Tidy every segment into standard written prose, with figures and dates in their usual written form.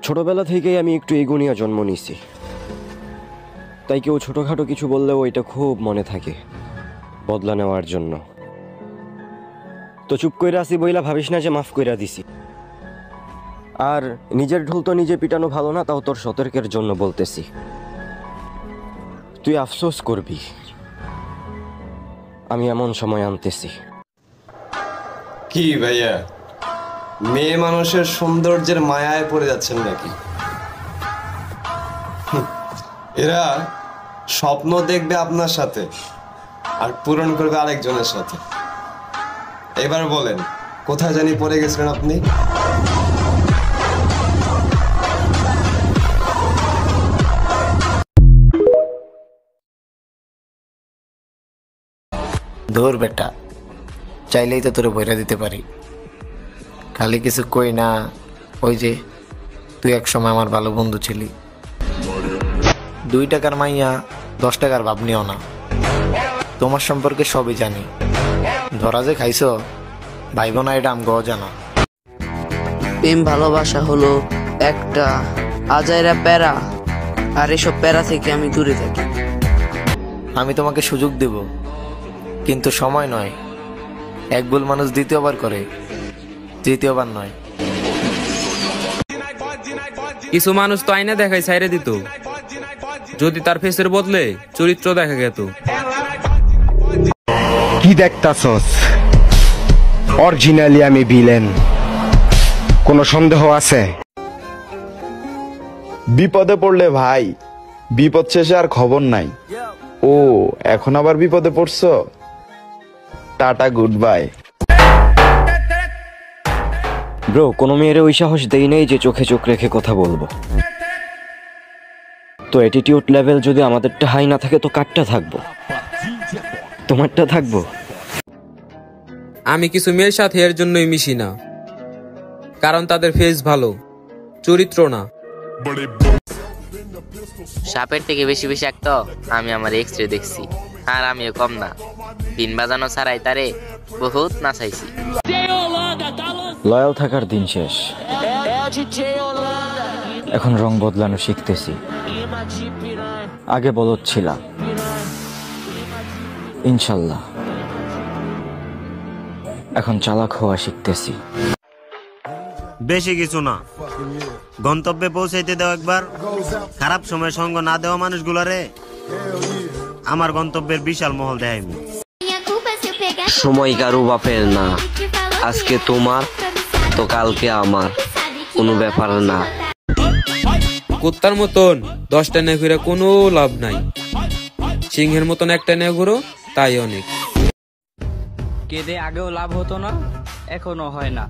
ছোটবেলা থেকেই আমি একটু এগুনিয়া জন্ম নিছি, তাই কেউ ছোটখাটো কিছু বললেও এটা খুব মনে থাকে বদলা নেওয়ার জন্য। তো চুপ কইরা আসি বইলা ভাবিস না যে মাফ কইরা দিছি। আর নিজের ঢোল তো নিজে পিটানো ভালো না, তাও তোর সতর্কের জন্য বলতেছি, তুই আফসোস করবি। আমি এমন সময় আনতেছি। কি ভাইয়া, মেয়ে মানুষের সৌন্দর্যের মায়ায় পড়ে যাচ্ছেন নাকি? এরা স্বপ্ন দেখবে আপনার সাথে আর পূরণ করবে আরেকজনের সাথে। এবার বলেন, কোথায় জানি পড়ে গেছিলেন আপনি? ধর বেটা, চাইলেই তো তোরে বইরা দিতে পারি, খালি কিছু কই না। ওই যে তুই এক সময় আমার ভালো বন্ধু ছিলি, 2 টাকার মাইয়া 10 টাকার ভাব নিও না। তোমার সম্পর্কে সবই জানি, ধরা যে খাইছ ভাইব না, এটা আমগো জানা। প্রেম ভালোবাসা হলো একটা আজাইরা প্যারা, আর এসব প্যারা থেকে আমি দূরে থাকি। আমি তোমাকে সুযোগ দেব, কিন্তু সময় নয়। এক ভুল মানুষ দ্বিতীয়বার করে, তৃতীয়বার নয়। কিছু মানুষ তো আইনা দেখায় ছাইরে দিত, যদি তার ফেসের বদলে চরিত্র দেখা গেত। কি দেখতাছস? অরিজিনালি আমি ভিলেন, কোনো সন্দেহ আছে? বিপদে পড়লে ভাই, বিপদ শেষে আর খবর নাই। ও এখন আবার বিপদে পড়ছো? Tata, good bye. ব্রো, কোনো মেয়ের ওই সাহস দেই নাই যে চোখে চোখ রেখে কথা বলবো। তো অ্যাটিটিউড লেভেল যদি আমাদেরটা হাই না থাকে তো কারটা থাকবো? তোমারটা থাকবো? আমি কিছু মেয়ের সাথে এর জন্যই মিশি না, কারণ তাদের ফেস ভালো, চরিত্র না। সাপের থেকে বেশি বিষাক্ত আমি আমার এক্স রে দেখছি, আর আমিও কম না। দিন বাজানো ছাড়াই তারে বহুত নাচাইছি। লয়াল থাকার দিন শেষ, এখন রং বদলানো শিখতেছি। আগে বলদ ছিলাম, ইনশাল্লাহ এখন চালাক হওয়া শিখতেছি। বেশি কিছু না, গন্তব্যে পৌঁছাইতে দাও একবার। খারাপ সময় সঙ্গ না দেওয়া মানুষগুলারে আমার গন্তব্যের বিশাল মহল দেখাইবো। সময় কারো বাপের না, আজকে তোমার তো কালকে আমার, কোনো ব্যাপার না। কুত্তার মতন 10টা নিয়ে ঘুরে কোনো লাভ নাই, সিংহের মতন একটা নিয়ে ঘুরো, তাই অনেক। কেঁদে আগেও লাভ হতো না, এখনো হয় না,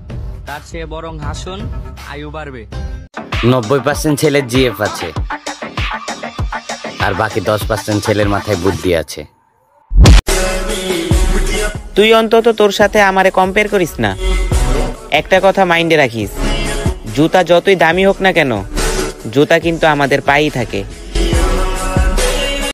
তার চেয়ে বরং হাসুন, আয়ু বাড়বে। 90% ছেলের জিএফ আছে, আর বাকি 10% ছেলের মাথায় বুদ্ধি আছে। তুই অন্তত তোর সাথে আমারে কম্পেয়ার করিস না। একটা কথা মাইন্ডে রাখিস, জুতা যতই দামি হোক না কেন, জুতা কিন্তু আমাদের পায়েই থাকে।